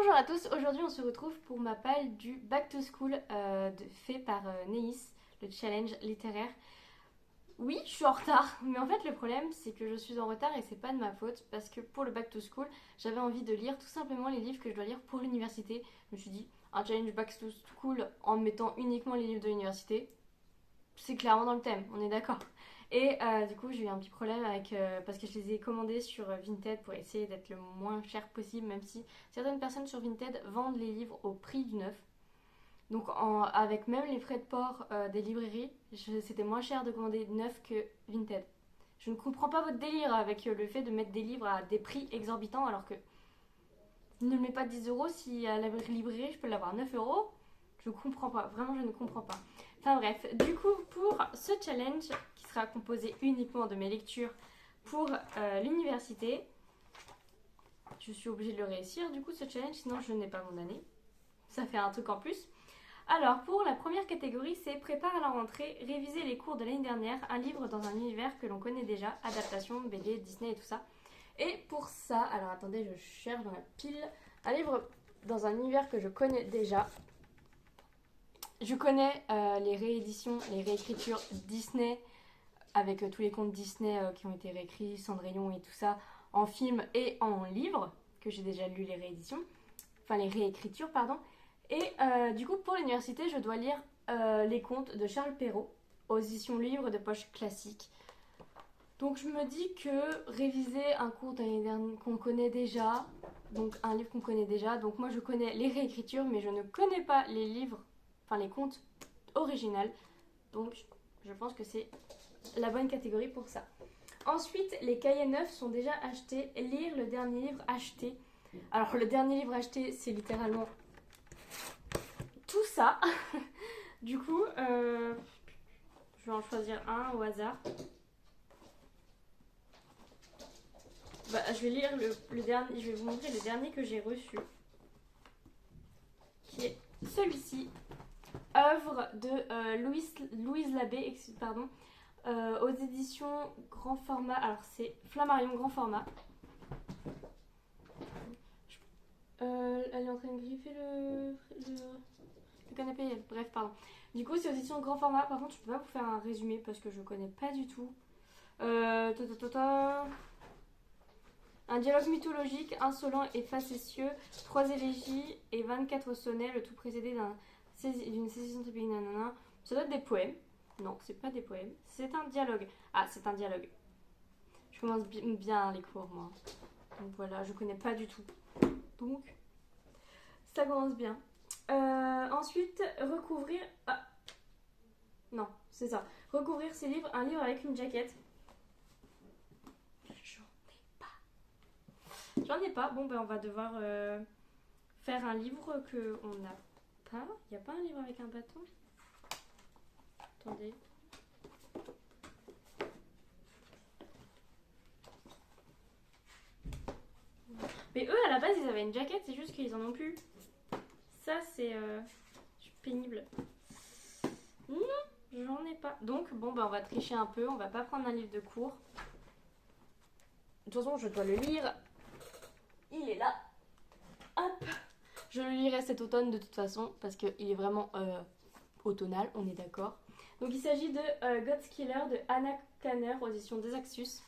Bonjour à tous, aujourd'hui on se retrouve pour ma palle du Back to School fait par Neis, le challenge littéraire. Oui, je suis en retard, mais en fait le problème c'est que je suis en retard et c'est pas de ma faute parce que pour le Back to School, j'avais envie de lire tout simplement les livres que je dois lire pour l'université. Je me suis dit, un challenge Back to School en mettant uniquement les livres de l'université, c'est clairement dans le thème, on est d'accord. Et du coup, j'ai eu un petit problème avec parce que je les ai commandés sur Vinted pour essayer d'être le moins cher possible, même si certaines personnes sur Vinted vendent les livres au prix du neuf. Donc, avec même les frais de port des librairies, c'était moins cher de commander neuf que Vinted. Je ne comprends pas votre délire avec le fait de mettre des livres à des prix exorbitants alors que ne le mets pas 10 euros si à la librairie je peux l'avoir 9 euros. Je ne comprends pas, vraiment je ne comprends pas. Enfin bref, du coup pour ce challenge qui sera composé uniquement de mes lectures pour l'université, je suis obligée de le réussir du coup ce challenge, sinon je n'ai pas mon année. Ça fait un truc en plus. Alors pour la première catégorie, c'est prépare à la rentrée, réviser les cours de l'année dernière, un livre dans un univers que l'on connaît déjà, adaptation, BD, Disney et tout ça. Et pour ça, alors attendez, je cherche dans la pile un livre dans un univers que je connais déjà. Je connais les rééditions, les réécritures Disney avec tous les contes Disney qui ont été réécrits, Cendrillon et tout ça, en film et en livre, que j'ai déjà lu les rééditions, enfin les réécritures, pardon. Et du coup, pour l'université, je dois lire les contes de Charles Perrault, aux éditions livres de poche classique. Donc je me dis que réviser un cours qu'on connaît déjà, donc un livre qu'on connaît déjà, donc moi je connais les réécritures, mais je ne connais pas les livres, enfin les contes originaux, donc je pense que c'est la bonne catégorie pour ça. Ensuite, les cahiers neufs sont déjà achetés, lire le dernier livre acheté. Alors le dernier livre acheté, c'est littéralement tout ça. Du coup, je vais en choisir un au hasard. Bah, je vais lire le dernier, je vais vous montrer le dernier que j'ai reçu, qui est celui-ci, œuvre de Louise Labbé, pardon, aux éditions grand format. Alors c'est Flammarion grand format. Elle est en train de griffer le canapé. Bref, pardon. Du coup, c'est aux éditions grand format. Par contre, je peux pas vous faire un résumé parce que je connais pas du tout. Un dialogue mythologique, insolent et facétieux, 3 élégies et 24 sonnets, le tout précédé d'une saison typique nanana. Ça doit être des poèmes. Non, c'est pas des poèmes. C'est un dialogue. Ah, c'est un dialogue. Je commence bien les cours, moi. Donc voilà, je connais pas du tout. Donc, ça commence bien. Ensuite, recouvrir... Ah, non, c'est ça. Recouvrir ses livres, un livre avec une jaquette. J'en ai pas. Bon, ben on va devoir faire un livre qu'on n'a pas. Il n'y a pas un livre avec un bâton? Attendez. Mais eux, à la base, ils avaient une jaquette, c'est juste qu'ils en ont plus. Ça, c'est pénible. Non, j'en ai pas. Donc, bon, ben on va tricher un peu. On va pas prendre un livre de cours. De toute façon, je dois le lire. Il est là. Hop. Je le lirai cet automne de toute façon parce qu'il est vraiment automnal, on est d'accord. Donc il s'agit de God's Killer de Anna Kanner aux éditions Desaxus.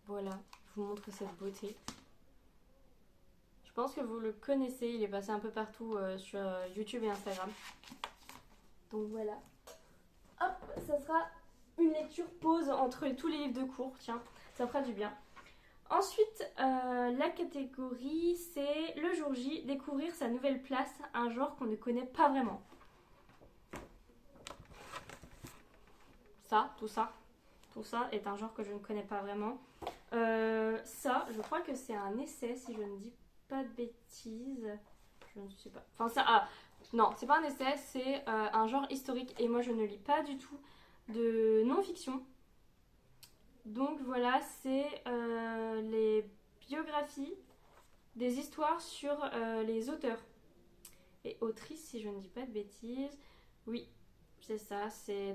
Voilà, je vous montre cette beauté. Je pense que vous le connaissez, il est passé un peu partout sur YouTube et Instagram. Donc voilà. Hop, ça sera une lecture pause entre tous les livres de cours, tiens, ça fera du bien. Ensuite, la catégorie, c'est le jour J, découvrir sa nouvelle place, un genre qu'on ne connaît pas vraiment. Tout ça est un genre que je ne connais pas vraiment. Ça, je crois que c'est un essai, si je ne dis pas de bêtises. Je ne sais pas. Enfin, ça, non, c'est pas un essai, c'est un genre historique. Et moi, je ne lis pas du tout de non-fiction. Donc voilà, c'est les biographies, des histoires sur les auteurs et autrices, si je ne dis pas de bêtises. Oui, c'est ça.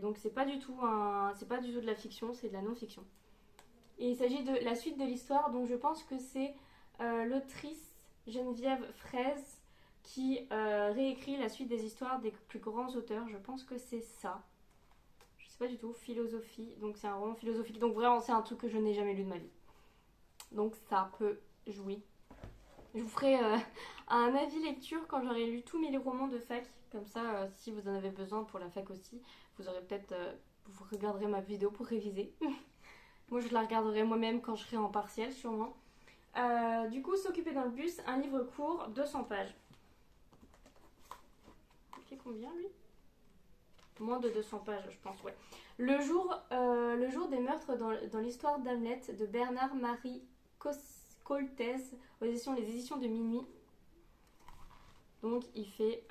Donc c'est pas du tout de la fiction, c'est de la non-fiction. Et il s'agit de la suite de l'histoire, donc je pense que c'est l'autrice Geneviève Fraise qui réécrit la suite des histoires des plus grands auteurs. Je pense que c'est ça. Je sais pas du tout. Philosophie. Donc c'est un roman philosophique. Donc vraiment c'est un truc que je n'ai jamais lu de ma vie. Donc ça peut jouer. Je vous ferai un avis lecture quand j'aurai lu tous mes romans de fac. Comme ça, si vous en avez besoin pour la fac aussi, vous aurez peut-être... vous regarderez ma vidéo pour réviser. Moi, je la regarderai moi-même quand je serai en partiel, sûrement. Du coup, S'occuper dans le bus, un livre court, 200 pages. Il fait combien, lui? Moins de 200 pages, je pense, ouais. Le jour des meurtres dans l'histoire d'Hamlet de Bernard-Marie Coltès, les éditions de Minuit. Donc, il fait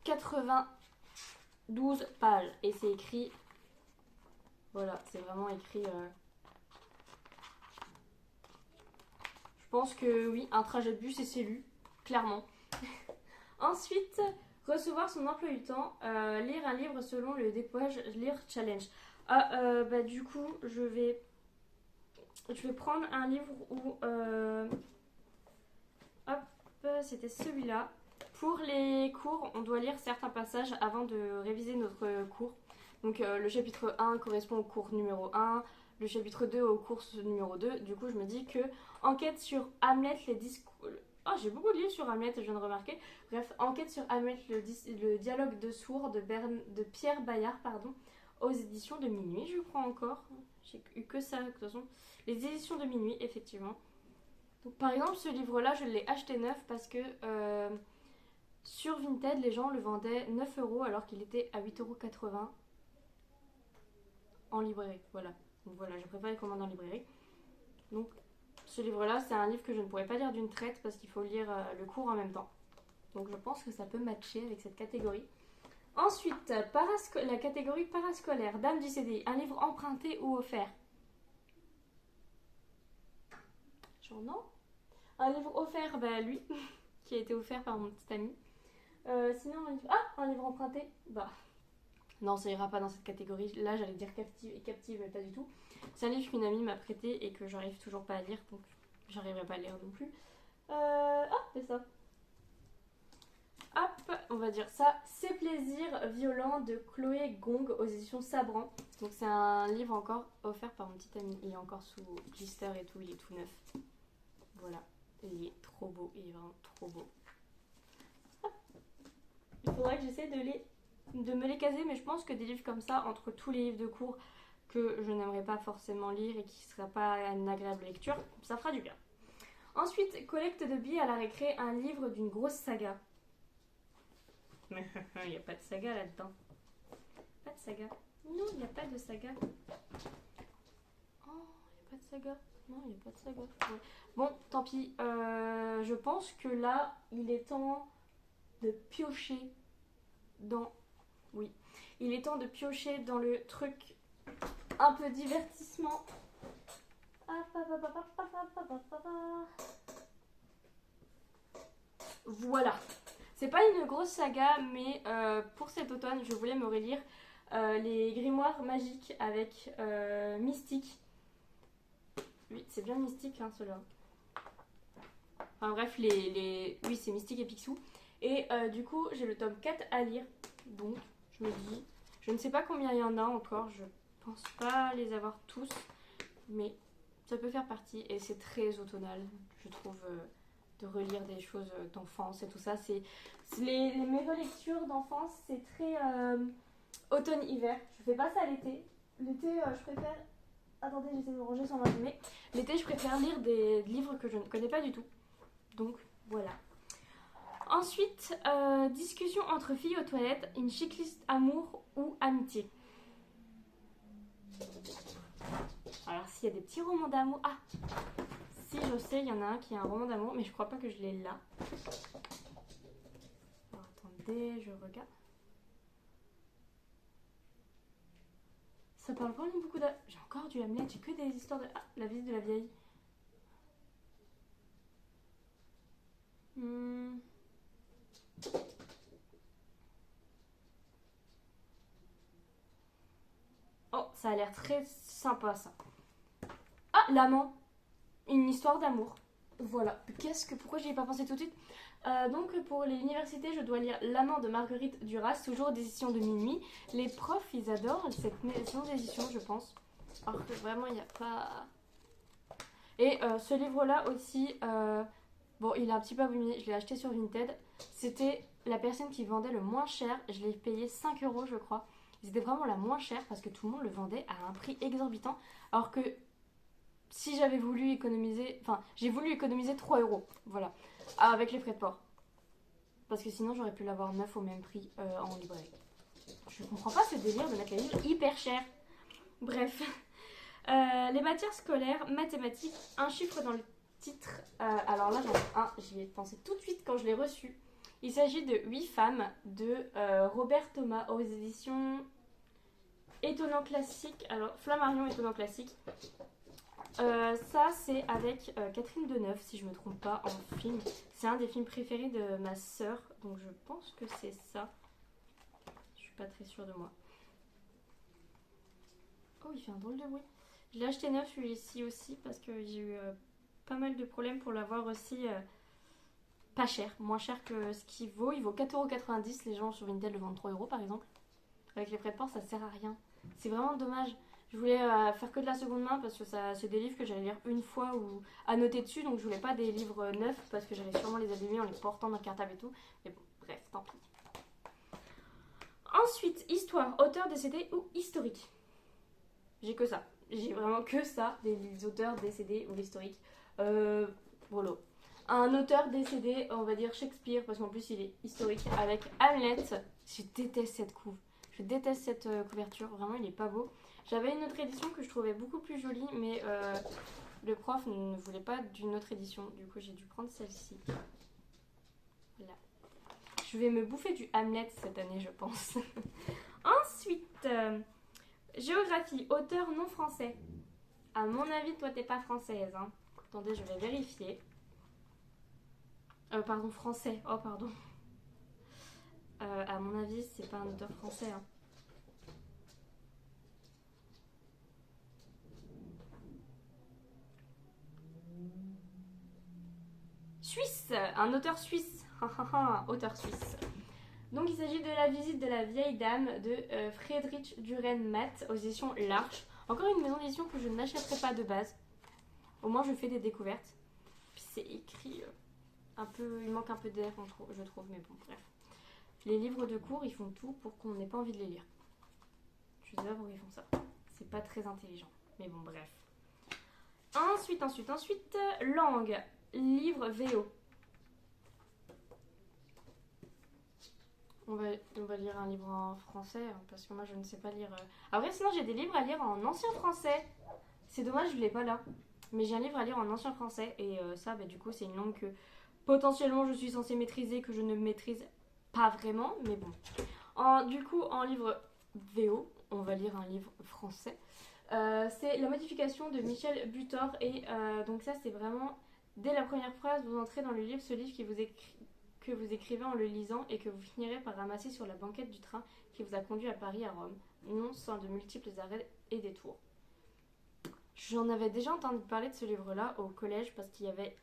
92 pages. Et c'est écrit... Voilà, c'est vraiment écrit... Je pense que oui, un trajet de bus et c'est lu, clairement. Ensuite, recevoir son emploi du temps, lire un livre selon le découpage Lire Challenge. Du coup, je vais prendre un livre où... hop, c'était celui-là. Pour les cours, on doit lire certains passages avant de réviser notre cours. Donc le chapitre 1 correspond au cours numéro 1, le chapitre 2 au cours numéro 2. Du coup, je me dis que enquête sur Hamlet, les discours... Oh, j'ai beaucoup de livres sur Hamlet, je viens de remarquer. Bref, enquête sur Hamlet, le dialogue de sourds de Pierre Bayard, pardon, aux éditions de Minuit, je crois encore. J'ai eu que ça, de toute façon. Les éditions de Minuit, effectivement. Donc, par exemple, ce livre-là, je l'ai acheté neuf parce que sur Vinted, les gens le vendaient 9 euros alors qu'il était à 8,80 € en librairie. Voilà. Donc voilà, je préfère les commander en librairie. Donc ce livre-là, c'est un livre que je ne pourrais pas lire d'une traite parce qu'il faut lire le cours en même temps. Donc je pense que ça peut matcher avec cette catégorie. Ensuite, la catégorie parascolaire, Dame du CDI, un livre emprunté ou offert. Genre non. Un livre offert, bah lui, qui a été offert par mon petit ami. Sinon, un livre emprunté, bah non, ça ira pas dans cette catégorie. Là, j'allais dire captive, mais pas du tout. C'est un livre qu'une amie m'a prêté et que j'arrive toujours pas à lire, donc j'arriverai pas à lire non plus. C'est ça. Hop, on va dire ça. C'est Plaisirs violents de Chloé Gong aux éditions Sabran. Donc c'est un livre encore offert par mon petit ami. Il est encore sous blister et tout, il est tout neuf. Voilà, il est trop beau, il est vraiment trop beau. Hop. Il faudrait que j'essaie de me les caser, mais je pense que des livres comme ça, entre tous les livres de cours que je n'aimerais pas forcément lire et qui ne seraient pas une agréable lecture, ça fera du bien. Ensuite, collecte de billes à la récré, un livre d'une grosse saga. Mais il n'y a pas de saga là-dedans. Pas de saga. Non, il n'y a pas de saga. Oh, il n'y a pas de saga. Non, il n'y a pas de saga. Ouais. Bon, tant pis. Je pense que là, il est temps de piocher dans... Oui. Il est temps de piocher dans le truc un peu divertissement. Voilà. C'est pas une grosse saga, mais pour cet automne, je voulais me relire les grimoires magiques avec Mystique. Oui, c'est bien Mystique, hein, ceux-là. Enfin bref, oui, c'est Mystique et Picsou. Et du coup, j'ai le tome 4 à lire. Donc, je me dis, je ne sais pas combien il y en a encore. Je pense pas les avoir tous. Mais ça peut faire partie. Et c'est très automnal, je trouve, de relire des choses d'enfance et tout ça. Mes relectures d'enfance, c'est très automne-hiver. Je fais pas ça l'été. L'été, je préfère... Attendez, j'essaie de me ranger sans m'abîmer. L'été, je préfère lire des livres que je ne connais pas du tout. Donc, voilà. Ensuite, discussion entre filles aux toilettes, une checklist amour ou amitié. Alors, s'il y a des petits romans d'amour... Ah, si, je sais, il y en a un qui est un roman d'amour, mais je crois pas que je l'ai là. Alors, attendez, je regarde. Ça parle vraiment beaucoup de... J'ai encore du Hamlet, j'ai que des histoires de... Ah, la visite de la vieille. Oh, ça a l'air très sympa, ça. Ah, l'amant. une histoire d'amour. Voilà. Pourquoi j'y ai pas pensé tout de suite? Donc pour l'université, je dois lire L'amant de Marguerite Duras, toujours des éditions de Minuit. Les profs, ils adorent cette maison d'édition, je pense. Alors que vraiment, il n'y a pas... Et ce livre-là aussi, bon, il est un petit peu abîmé, je l'ai acheté sur Vinted. C'était la personne qui vendait le moins cher, je l'ai payé 5 euros, je crois. C'était vraiment la moins chère parce que tout le monde le vendait à un prix exorbitant. Alors que si j'avais voulu économiser, enfin, j'ai voulu économiser 3 euros, voilà, avec les frais de port. Parce que sinon, j'aurais pu l'avoir neuf au même prix en librairie. Je comprends pas ce délire de mettre les livres hyper chers. Bref. Les matières scolaires, mathématiques, un chiffre dans le titre. Alors là, j'en ai un, j'y ai pensé tout de suite quand je l'ai reçu. Il s'agit de 8 femmes de Robert Thomas aux éditions Étonnant Classique. Alors, Flammarion Étonnant Classique. Ça, c'est avec Catherine Deneuve, si je me trompe pas, en film. C'est un des films préférés de ma sœur, donc je pense que c'est ça. Je suis pas très sûre de moi. Oh, il fait un drôle de bruit. Je l'ai acheté neuf celui-ci aussi parce que j'ai eu pas mal de problèmes pour l'avoir aussi pas cher, moins cher que ce qu'il vaut. Il vaut 4,90 €. Les gens sur Vinted le vendent 3 euros par exemple. Avec les frais de port, ça sert à rien. C'est vraiment dommage. Je voulais faire que de la seconde main parce que c'est des livres que j'allais lire une fois ou annoter dessus. Donc je voulais pas des livres neufs parce que j'allais sûrement les abîmer en les portant d'un cartable et tout. Mais bon, bref, tant pis. Ensuite, histoire, auteur décédé ou historique. J'ai que ça. J'ai vraiment que ça, des auteurs décédés ou historiques. Voilà. Un auteur décédé, on va dire Shakespeare, parce qu'en plus il est historique, avec Hamlet. Je déteste cette couve. Je déteste cette couverture, vraiment il est pas beau. J'avais une autre édition que je trouvais beaucoup plus jolie, mais le prof ne voulait pas d'une autre édition. Du coup j'ai dû prendre celle-ci. Voilà. Je vais me bouffer du Hamlet cette année, je pense. Ensuite... géographie, auteur non français. À mon avis, toi, t'es pas française. Hein. Attendez, je vais vérifier. Pardon, français. Oh, pardon. À mon avis, c'est pas un auteur français. Hein. Suisse. Un auteur suisse. Auteur suisse. Donc, il s'agit de La visite de la vieille dame de Friedrich Dürrenmatt aux éditions L'Arche. Encore une maison d'édition que je n'achèterai pas de base. Au moins, je fais des découvertes. Puis c'est écrit un peu... Il manque un peu d'air, je trouve, mais bon, bref. Les livres de cours, ils font tout pour qu'on n'ait pas envie de les lire. Je sais pas pourquoi ils font ça. C'est pas très intelligent. Mais bon, bref. Ensuite, langue. Livre VO. On va lire un livre en français, hein, parce que moi, je ne sais pas lire... Après, sinon, j'ai des livres à lire en ancien français. C'est dommage, je l'ai pas là. Mais j'ai un livre à lire en ancien français. Et ça, bah, du coup, c'est une langue que potentiellement je suis censée maîtriser, que je ne maîtrise pas vraiment. Mais bon. Du coup, en livre VO, on va lire un livre français. C'est La modification de Michel Butor. Et donc ça, c'est vraiment... Dès la première phrase, vous entrez dans le livre, ce livre que vous écrivez en le lisant et que vous finirez par ramasser sur la banquette du train qui vous a conduit à Paris, à Rome, non sans de multiples arrêts et détours. J'en avais déjà entendu parler de ce livre-là au collège parce qu'il y avait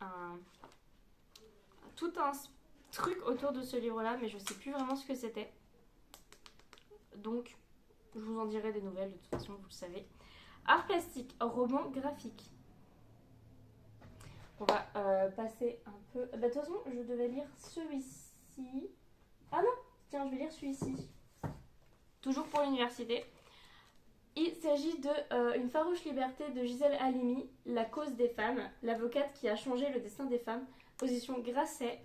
tout un truc autour de ce livre-là, mais je sais plus vraiment ce que c'était. Donc, je vous en dirai des nouvelles, de toute façon, vous le savez. Art plastique, roman graphique. On va passer un peu... Bah, de toute façon, je devais lire celui-ci. Ah non, tiens, je vais lire celui-ci. Toujours pour l'université. Il s'agit de Une farouche liberté de Gisèle Halimi, La cause des femmes, l'avocate qui a changé le destin des femmes, position Grasset.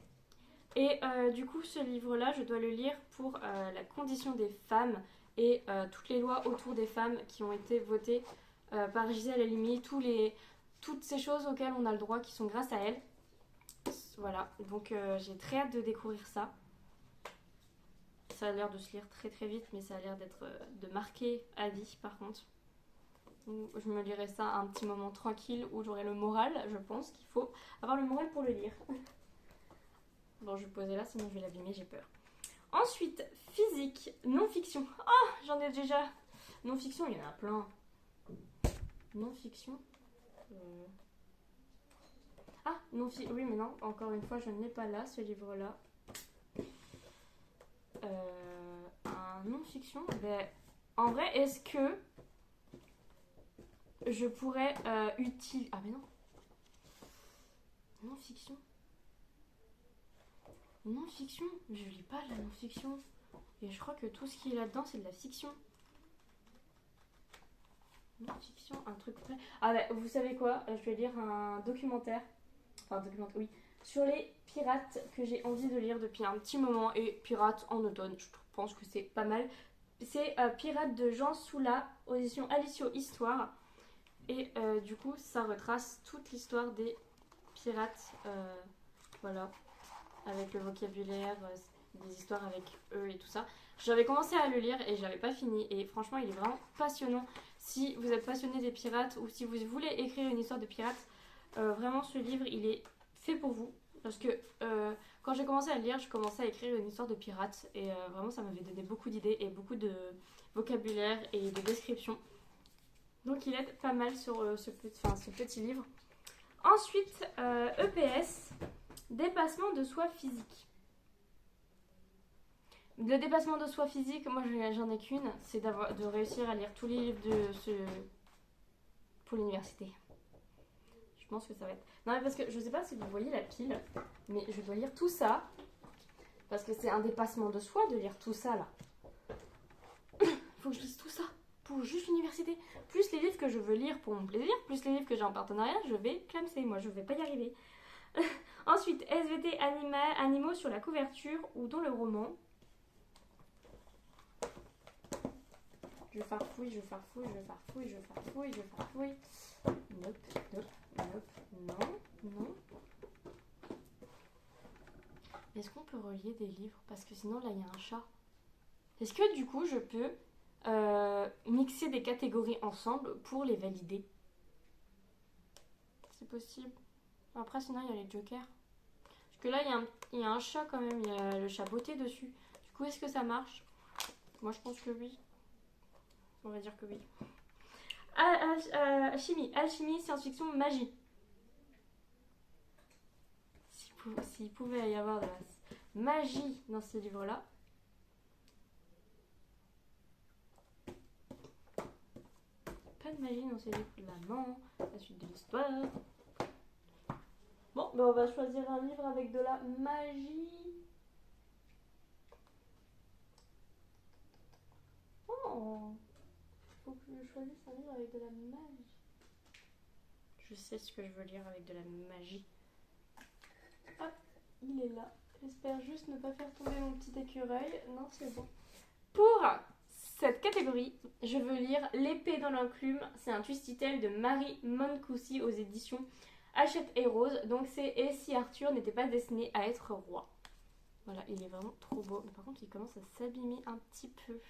Et du coup, ce livre-là, je dois le lire pour la condition des femmes et toutes les lois autour des femmes qui ont été votées par Gisèle Halimi, toutes ces choses auxquelles on a le droit qui sont grâce à elle. Voilà, donc j'ai très hâte de découvrir ça. Ça a l'air de se lire très très vite, mais ça a l'air de marquer à vie par contre. Je me lirai ça à un petit moment tranquille où j'aurai le moral, je pense qu'il faut avoir le moral pour le lire. Bon, je vais poser là, sinon je vais l'abîmer, j'ai peur. Ensuite, physique, non-fiction. Oh, j'en ai déjà. Non-fiction, il y en a plein. Non-fiction. Ah, non, oui, mais non, encore une fois, je ne l'ai pas là, ce livre-là. Un non-fiction. Ben, en vrai, est-ce que je pourrais utiliser... Ah, mais non. Non-fiction. Non-fiction. Je lis pas de la non-fiction. Et je crois que tout ce qui est là-dedans, c'est de la fiction. Non-fiction, un truc près. Ah, ben, vous savez quoi? Je vais lire un documentaire. Enfin, documentaire, oui. Sur les pirates que j'ai envie de lire depuis un petit moment. Et Pirates en automne, je pense que c'est pas mal. C'est Pirates de Jean Soula, aux éditions Alicio Histoire. Et du coup, ça retrace toute l'histoire des pirates. Voilà. Avec le vocabulaire, des histoires avec eux et tout ça. J'avais commencé à le lire et j'avais pas fini. Et franchement, il est vraiment passionnant. Si vous êtes passionné des pirates ou si vous voulez écrire une histoire de pirates, vraiment ce livre, il est fait pour vous. Parce que quand j'ai commencé à le lire, je commençais à écrire une histoire de pirates. Et vraiment, ça m'avait donné beaucoup d'idées et beaucoup de vocabulaire et de descriptions. Donc il aide pas mal sur ce petit livre. Ensuite, EPS, dépassement de soi physique. Le dépassement de soi physique, moi j'en ai qu'une, c'est de réussir à lire tous les livres pour l'université. Je pense que ça va être... Non mais parce que je sais pas si vous voyez la pile, mais je dois lire tout ça, parce que c'est un dépassement de soi de lire tout ça là. Faut que je lise tout ça pour juste l'université. Plus les livres que je veux lire pour mon plaisir, plus les livres que j'ai en partenariat, je vais clamser. Moi, je vais pas y arriver. Ensuite, SVT animaux sur la couverture ou dans le roman. Je farfouille, je farfouille, je farfouille, je farfouille, je farfouille. Nope, nope, nope, non, non. Est-ce qu'on peut relier des livres? Parce que sinon, là, il y a un chat. Est-ce que du coup, je peux mixer des catégories ensemble pour les valider? C'est possible. Après, sinon, il y a les jokers. Parce que là, il y a un chat quand même. Il y a le chat beauté dessus. Du coup, est-ce que ça marche? Moi, je pense que oui. On va dire que oui. Alchimie, science-fiction, magie. S'il pouvait y avoir de la magie dans ce livre-là. Pas de magie dans ce livre. L'amant, la suite de l'histoire. Bon, ben on va choisir un livre avec de la magie. Oh, faut que je choisisse un livre avec de la magie. Je sais ce que je veux lire avec de la magie. Hop, il est là. J'espère juste ne pas faire tomber mon petit écureuil. Non, c'est bon. Pour cette catégorie, je veux lire L'épée dans l'enclume. C'est un twisty tale de Marie Moncoussi aux éditions Hachette et Rose. Donc c'est Et si Arthur n'était pas destiné à être roi. Voilà, il est vraiment trop beau. Mais par contre, il commence à s'abîmer un petit peu.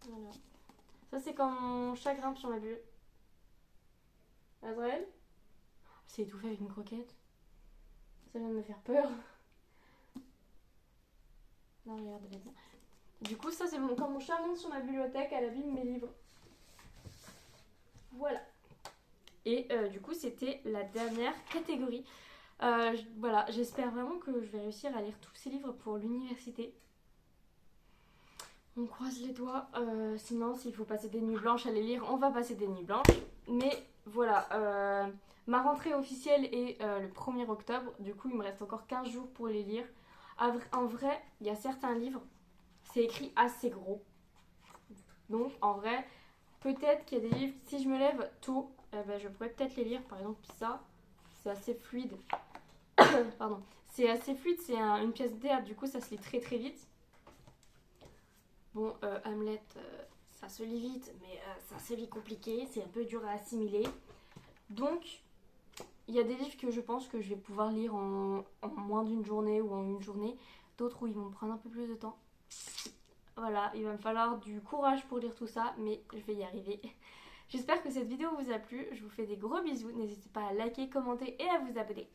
Voilà. Ça, c'est quand mon chat grimpe sur ma bulle. Azrael? C'est étouffé avec une croquette. Ça vient de me faire peur. Non, regarde, elle est bien. Du coup, ça, c'est quand mon chat monte sur ma bibliothèque, elle abîme mes livres. Voilà. Et du coup, c'était la dernière catégorie. Voilà, j'espère vraiment que je vais réussir à lire tous ces livres pour l'université. On croise les doigts. Sinon, s'il faut passer des nuits blanches à les lire, on va passer des nuits blanches. Mais voilà, ma rentrée officielle est le 1er octobre. Du coup, il me reste encore 15 jours pour les lire. En vrai, il y a certains livres, c'est écrit assez gros. Donc, en vrai, peut-être qu'il y a des livres, si je me lève tôt, je pourrais peut-être les lire. Par exemple, ça, c'est assez fluide. Pardon. C'est assez fluide, c'est une pièce de théâtre. Du coup, ça se lit très très vite. Bon, Hamlet, ça se lit vite, mais c'est assez vite compliqué, c'est un peu dur à assimiler. Donc, il y a des livres que je pense que je vais pouvoir lire en moins d'une journée ou en une journée. D'autres où ils vont me prendre un peu plus de temps. Voilà, il va me falloir du courage pour lire tout ça, mais je vais y arriver. J'espère que cette vidéo vous a plu. Je vous fais des gros bisous. N'hésitez pas à liker, commenter et à vous abonner.